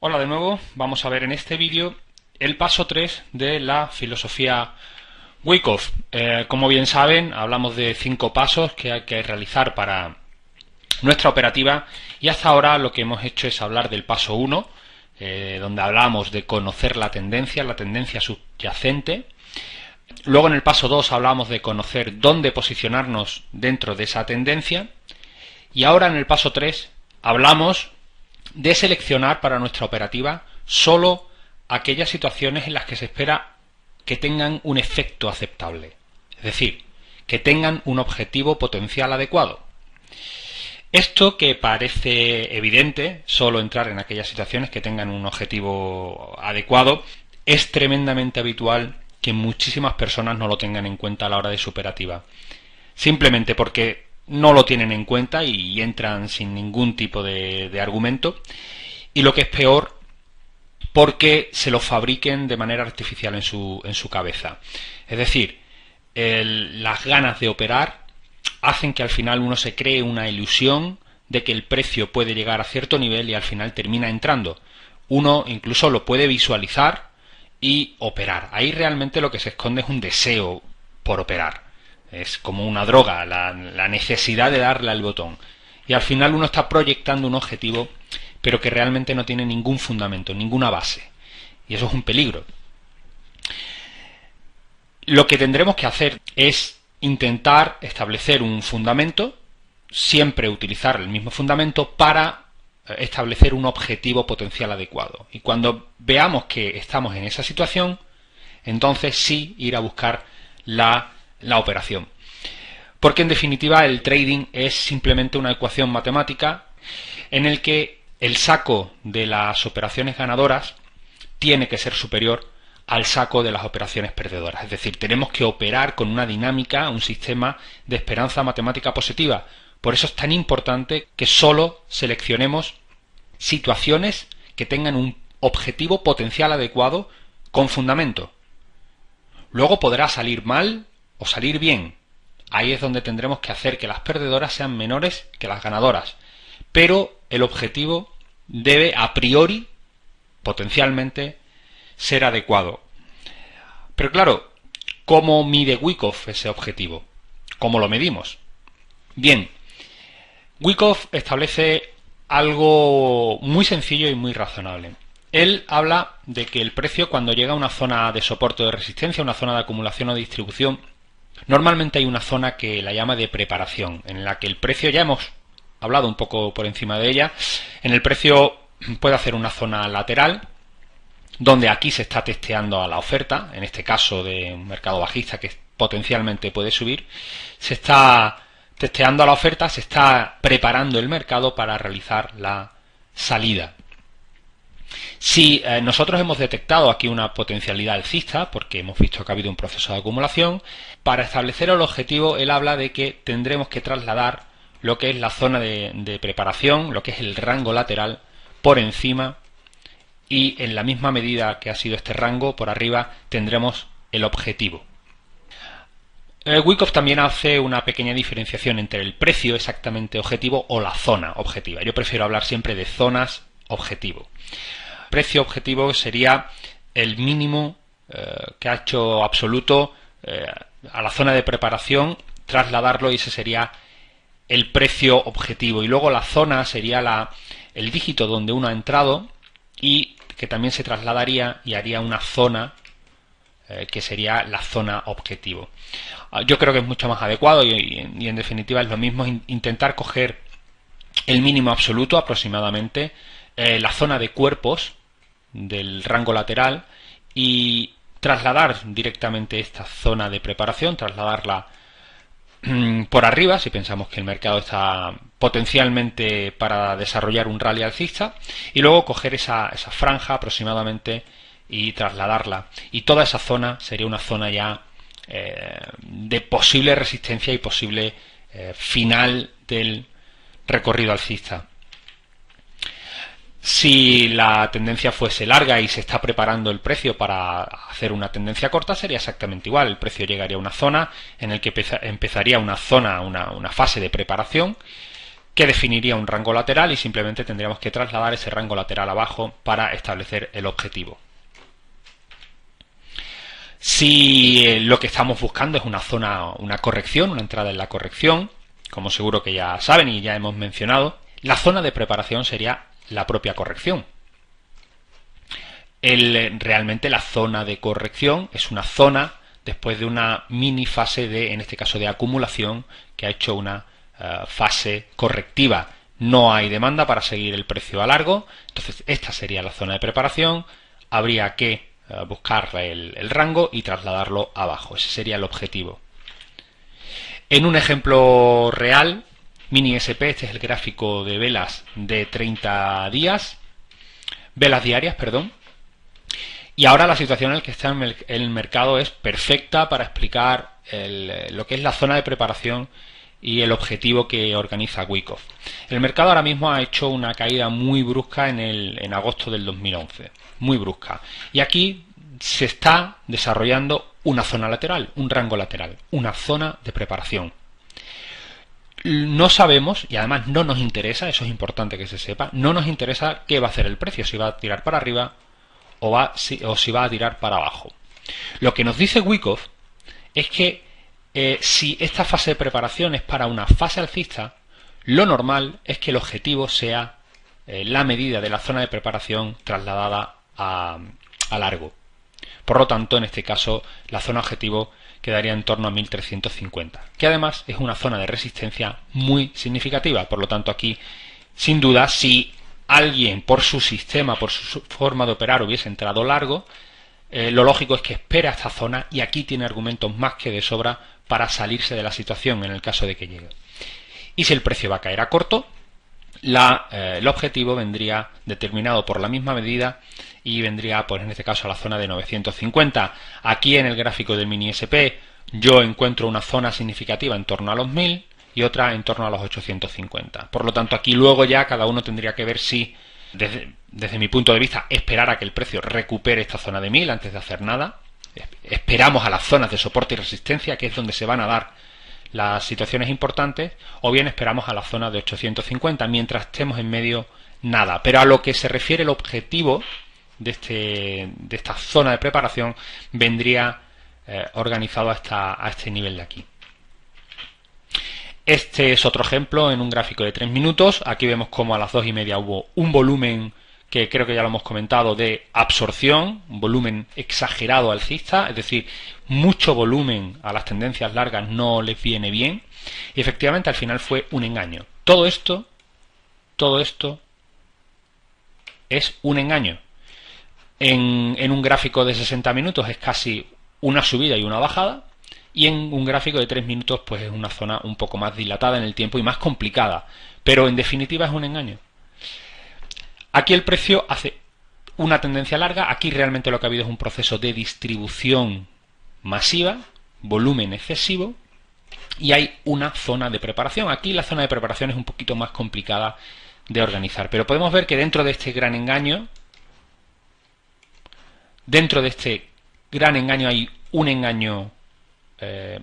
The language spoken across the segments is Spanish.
Hola de nuevo, vamos a ver en este vídeo el paso 3 de la filosofía Wyckoff. Como bien saben, hablamos de 5 pasos que hay que realizar para nuestra operativa y hasta ahora lo que hemos hecho es hablar del paso 1, donde hablamos de conocer la tendencia subyacente. Luego en el paso 2 hablamos de conocer dónde posicionarnos dentro de esa tendencia y ahora en el paso 3 hablamos de seleccionar para nuestra operativa solo aquellas situaciones en las que se espera que tengan un efecto aceptable, es decir, que tengan un objetivo potencial adecuado. Esto que parece evidente, solo entrar en aquellas situaciones que tengan un objetivo adecuado, es tremendamente habitual que muchísimas personas no lo tengan en cuenta a la hora de su operativa, simplemente porque no lo tienen en cuenta y entran sin ningún tipo de argumento, y lo que es peor, porque se lo fabriquen de manera artificial en su cabeza. Es decir, las ganas de operar hacen que al final uno se cree una ilusión de que el precio puede llegar a cierto nivel y al final termina entrando. Uno incluso lo puede visualizar y operar. Ahí realmente lo que se esconde es un deseo por operar. Es como una droga, la necesidad de darle al botón. Y al final uno está proyectando un objetivo, pero que realmente no tiene ningún fundamento, ninguna base. Y eso es un peligro. Lo que tendremos que hacer es intentar establecer un fundamento, siempre utilizar el mismo fundamento para establecer un objetivo potencial adecuado. Y cuando veamos que estamos en esa situación, entonces sí ir a buscar la operación. Porque en definitiva el trading es simplemente una ecuación matemática en el que el saco de las operaciones ganadoras tiene que ser superior al saco de las operaciones perdedoras. Es decir, tenemos que operar con una dinámica, un sistema de esperanza matemática positiva. Por eso es tan importante que solo seleccionemos situaciones que tengan un objetivo potencial adecuado con fundamento. Luego podrá salir mal o salir bien. Ahí es donde tendremos que hacer que las perdedoras sean menores que las ganadoras. Pero el objetivo debe a priori, potencialmente, ser adecuado. Pero claro, ¿cómo mide Wyckoff ese objetivo? ¿Cómo lo medimos? Bien, Wyckoff establece algo muy sencillo y muy razonable. Él habla de que el precio, cuando llega a una zona de soporte o de resistencia, una zona de acumulación o distribución, normalmente hay una zona que la llama de preparación, en la que el precio, ya hemos hablado un poco por encima de ella, en el precio puede hacer una zona lateral, donde aquí se está testeando a la oferta, en este caso de un mercado bajista que potencialmente puede subir, se está testeando a la oferta, se está preparando el mercado para realizar la salida. Si nosotros hemos detectado aquí una potencialidad alcista, porque hemos visto que ha habido un proceso de acumulación, para establecer el objetivo él habla de que tendremos que trasladar lo que es la zona de preparación, lo que es el rango lateral, por encima, y en la misma medida que ha sido este rango, por arriba tendremos el objetivo. Wyckoff también hace una pequeña diferenciación entre el precio exactamente objetivo o la zona objetiva. Yo prefiero hablar siempre de zonas objetivo. Precio objetivo sería el mínimo que ha hecho absoluto a la zona de preparación, trasladarlo, y ese sería el precio objetivo. Y luego la zona sería el dígito donde uno ha entrado y que también se trasladaría y haría una zona que sería la zona objetivo. Yo creo que es mucho más adecuado y en definitiva es lo mismo intentar coger el mínimo absoluto aproximadamente, la zona de cuerpos del rango lateral, y trasladar directamente esta zona de preparación, trasladarla por arriba si pensamos que el mercado está potencialmente para desarrollar un rally alcista, y luego coger esa franja aproximadamente y trasladarla, y toda esa zona sería una zona ya de posible resistencia y posible final del recorrido alcista. Si la tendencia fuese larga y se está preparando el precio para hacer una tendencia corta, sería exactamente igual. El precio llegaría a una zona en la que empezaría una fase de preparación que definiría un rango lateral y simplemente tendríamos que trasladar ese rango lateral abajo para establecer el objetivo. Si lo que estamos buscando es una corrección, una entrada en la corrección, como seguro que ya saben y ya hemos mencionado, la zona de preparación sería la propia corrección. Realmente la zona de corrección es una zona después de una mini fase de, en este caso, de acumulación, que ha hecho una fase correctiva. No hay demanda para seguir el precio a largo, entonces esta sería la zona de preparación. Habría que buscar el rango y trasladarlo abajo. Ese sería el objetivo. En un ejemplo real, mini SP, este es el gráfico de velas de 30 días, velas diarias, perdón. Y ahora la situación en la que está el mercado es perfecta para explicar lo que es la zona de preparación y el objetivo que organiza Wyckoff. El mercado ahora mismo ha hecho una caída muy brusca en agosto del 2011, muy brusca. Y aquí se está desarrollando una zona lateral, un rango lateral, una zona de preparación. No sabemos, y además no nos interesa, eso es importante que se sepa, no nos interesa qué va a hacer el precio, si va a tirar para arriba o si va a tirar para abajo. Lo que nos dice Wyckoff es que si esta fase de preparación es para una fase alcista, lo normal es que el objetivo sea la medida de la zona de preparación trasladada a largo. Por lo tanto, en este caso, la zona objetivo quedaría en torno a 1350, que además es una zona de resistencia muy significativa. Por lo tanto, aquí, sin duda, si alguien por su sistema, por su forma de operar, hubiese entrado largo, lo lógico es que espera esta zona y aquí tiene argumentos más que de sobra para salirse de la situación en el caso de que llegue. Y si el precio va a caer a corto, el objetivo vendría determinado por la misma medida y vendría, pues en este caso, a la zona de 950. Aquí en el gráfico del mini SP yo encuentro una zona significativa en torno a los 1000 y otra en torno a los 850. Por lo tanto, aquí luego ya cada uno tendría que ver si, desde mi punto de vista, esperar a que el precio recupere esta zona de 1000 antes de hacer nada. Esperamos a las zonas de soporte y resistencia, que es donde se van a dar las situaciones importantes, o bien esperamos a la zona de 850, mientras estemos en medio, nada. Pero a lo que se refiere el objetivo de esta zona de preparación, vendría organizado a este nivel de aquí. Este es otro ejemplo en un gráfico de 3 minutos. Aquí vemos como a las 2:30 hubo un volumen que creo que ya lo hemos comentado, de absorción, un volumen exagerado alcista, es decir, mucho volumen a las tendencias largas no les viene bien, y efectivamente al final fue un engaño. Todo esto es un engaño. En un gráfico de 60 minutos es casi una subida y una bajada, y en un gráfico de 3 minutos pues es una zona un poco más dilatada en el tiempo y más complicada, pero en definitiva es un engaño. Aquí el precio hace una tendencia larga, aquí realmente lo que ha habido es un proceso de distribución masiva, volumen excesivo, y hay una zona de preparación. Aquí la zona de preparación es un poquito más complicada de organizar, pero podemos ver que dentro de este gran engaño, hay un engaño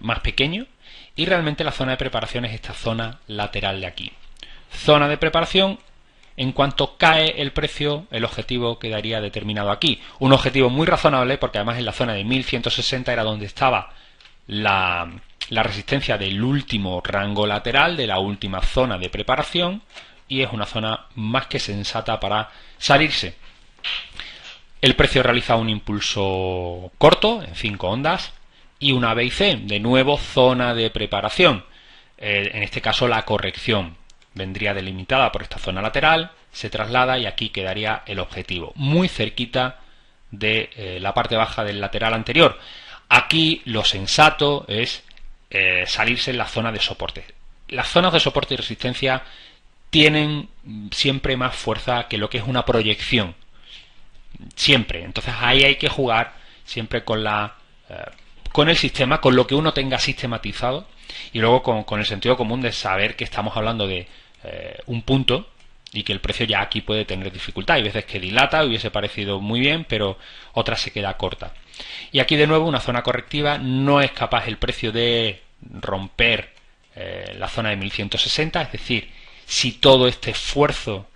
más pequeño, y realmente la zona de preparación es esta zona lateral de aquí. Zona de preparación. En cuanto cae el precio, el objetivo quedaría determinado aquí. Un objetivo muy razonable, porque además en la zona de 1160 era donde estaba la resistencia del último rango lateral, de la última zona de preparación, y es una zona más que sensata para salirse. El precio realiza un impulso corto, en 5 ondas, y una B y C, de nuevo zona de preparación. En este caso la corrección vendría delimitada por esta zona lateral, se traslada y aquí quedaría el objetivo, muy cerquita de la parte baja del lateral anterior. Aquí lo sensato es salirse en la zona de soporte. Las zonas de soporte y resistencia tienen siempre más fuerza que lo que es una proyección. Siempre. Entonces ahí hay que jugar siempre con el sistema, con lo que uno tenga sistematizado, y luego con el sentido común de saber que estamos hablando de un punto y que el precio ya aquí puede tener dificultad. Hay veces que dilata, hubiese parecido muy bien, pero otra se queda corta. Y aquí de nuevo una zona correctiva, no es capaz el precio de romper la zona de 1160, es decir, si todo este esfuerzo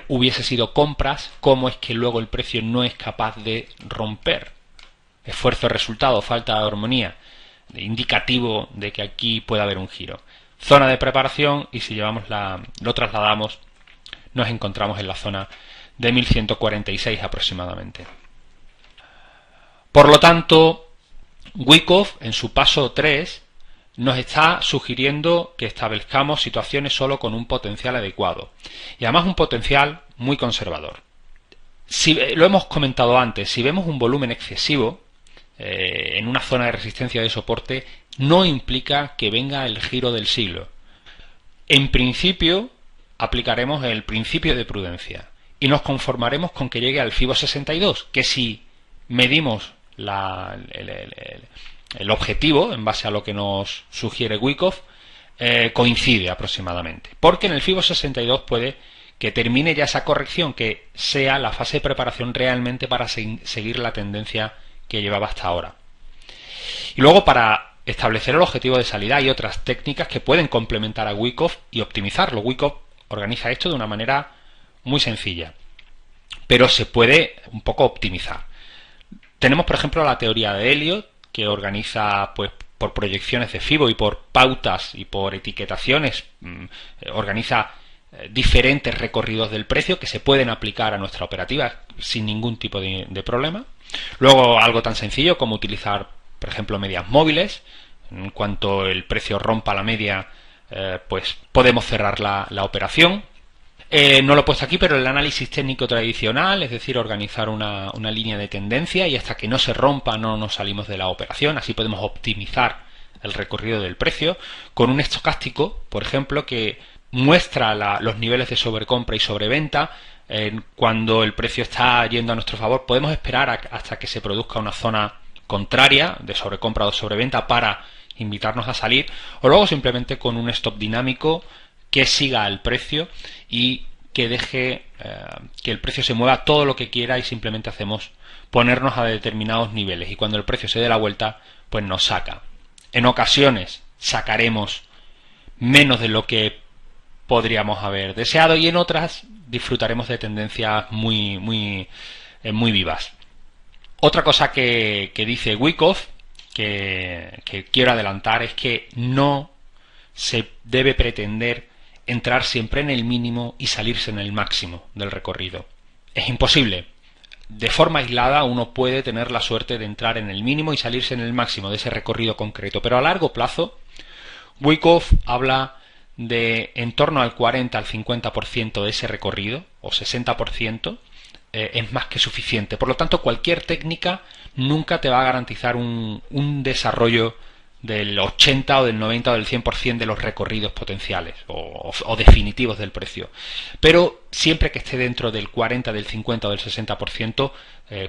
hubiese sido compras, cómo es que luego el precio no es capaz de romper. Esfuerzo, resultado, falta de armonía, indicativo de que aquí puede haber un giro. Zona de preparación, y si lo trasladamos, nos encontramos en la zona de 1146 aproximadamente. Por lo tanto, Wyckoff en su paso 3 nos está sugiriendo que establezcamos situaciones solo con un potencial adecuado y además un potencial muy conservador. Lo hemos comentado antes, si vemos un volumen excesivo en una zona de resistencia de soporte, no implica que venga el giro del siglo. En principio aplicaremos el principio de prudencia y nos conformaremos con que llegue al FIBO 62, que si medimos el objetivo en base a lo que nos sugiere Wyckoff, coincide aproximadamente, porque en el FIBO 62 puede que termine ya esa corrección, que sea la fase de preparación realmente para seguir la tendencia que llevaba hasta ahora. Y luego, para establecer el objetivo de salida, hay otras técnicas que pueden complementar a Wyckoff y optimizarlo. Wyckoff organiza esto de una manera muy sencilla, pero se puede un poco optimizar. Tenemos, por ejemplo, la teoría de Elliott, que organiza pues por proyecciones de FIBO y por pautas y por etiquetaciones, organiza diferentes recorridos del precio que se pueden aplicar a nuestra operativa sin ningún tipo de problema. Luego, algo tan sencillo como utilizar, por ejemplo, medias móviles. En cuanto el precio rompa la media, pues podemos cerrar la operación. No lo he puesto aquí, pero el análisis técnico tradicional, es decir, organizar una línea de tendencia y hasta que no se rompa no nos salimos de la operación. Así podemos optimizar el recorrido del precio con un estocástico, por ejemplo, que muestra los niveles de sobrecompra y sobreventa. Cuando el precio está yendo a nuestro favor, podemos esperar hasta que se produzca una zona contraria de sobrecompra o sobreventa para invitarnos a salir, o luego simplemente con un stop dinámico que siga al precio y que deje que el precio se mueva todo lo que quiera y simplemente hacemos ponernos a determinados niveles, y cuando el precio se dé la vuelta pues nos saca. En ocasiones sacaremos menos de lo que podríamos haber deseado y en otras disfrutaremos de tendencias muy vivas. Otra cosa que dice Wyckoff que quiero adelantar es que no se debe pretender entrar siempre en el mínimo y salirse en el máximo del recorrido. Es imposible. De forma aislada uno puede tener la suerte de entrar en el mínimo y salirse en el máximo de ese recorrido concreto, pero a largo plazo Wyckoff habla de en torno al 40 al 50% de ese recorrido, o 60%, es más que suficiente. Por lo tanto, cualquier técnica nunca te va a garantizar un desarrollo del 80 o del 90 o del 100% de los recorridos potenciales o definitivos del precio. Pero siempre que esté dentro del 40, del 50 o del 60%,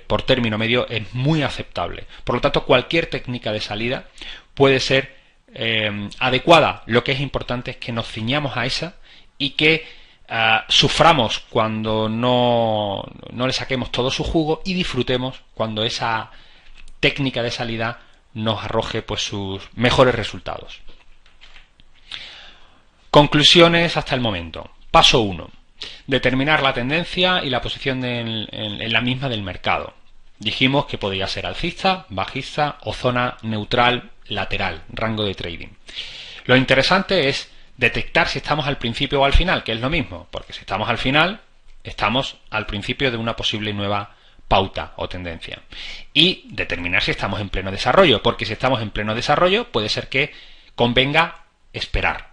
por término medio, es muy aceptable. Por lo tanto, cualquier técnica de salida puede ser adecuada. Lo que es importante es que nos ciñamos a esa y que suframos cuando no le saquemos todo su jugo y disfrutemos cuando esa técnica de salida nos arroje pues sus mejores resultados. Conclusiones hasta el momento. Paso 1. Determinar la tendencia y la posición en la misma del mercado. Dijimos que podría ser alcista, bajista o zona neutral lateral, rango de trading. Lo interesante es detectar si estamos al principio o al final, que es lo mismo, porque si estamos al final, estamos al principio de una posible nueva pauta o tendencia. Y determinar si estamos en pleno desarrollo, porque si estamos en pleno desarrollo puede ser que convenga esperar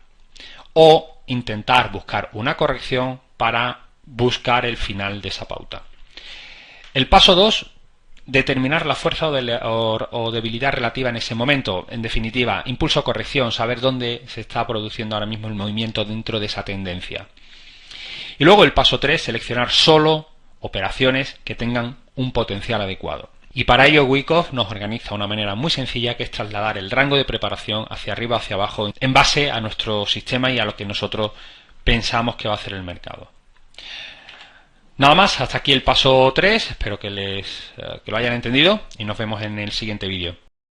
o intentar buscar una corrección para buscar el final de esa pauta. El paso 2, determinar la fuerza o debilidad relativa en ese momento. En definitiva, impulso o corrección, saber dónde se está produciendo ahora mismo el movimiento dentro de esa tendencia. Y luego el paso 3, seleccionar solo operaciones que tengan un potencial adecuado. Y para ello Wyckoff nos organiza una manera muy sencilla, que es trasladar el rango de preparación hacia arriba o hacia abajo en base a nuestro sistema y a lo que nosotros pensamos que va a hacer el mercado. Nada más, hasta aquí el paso 3, espero que lo hayan entendido y nos vemos en el siguiente vídeo.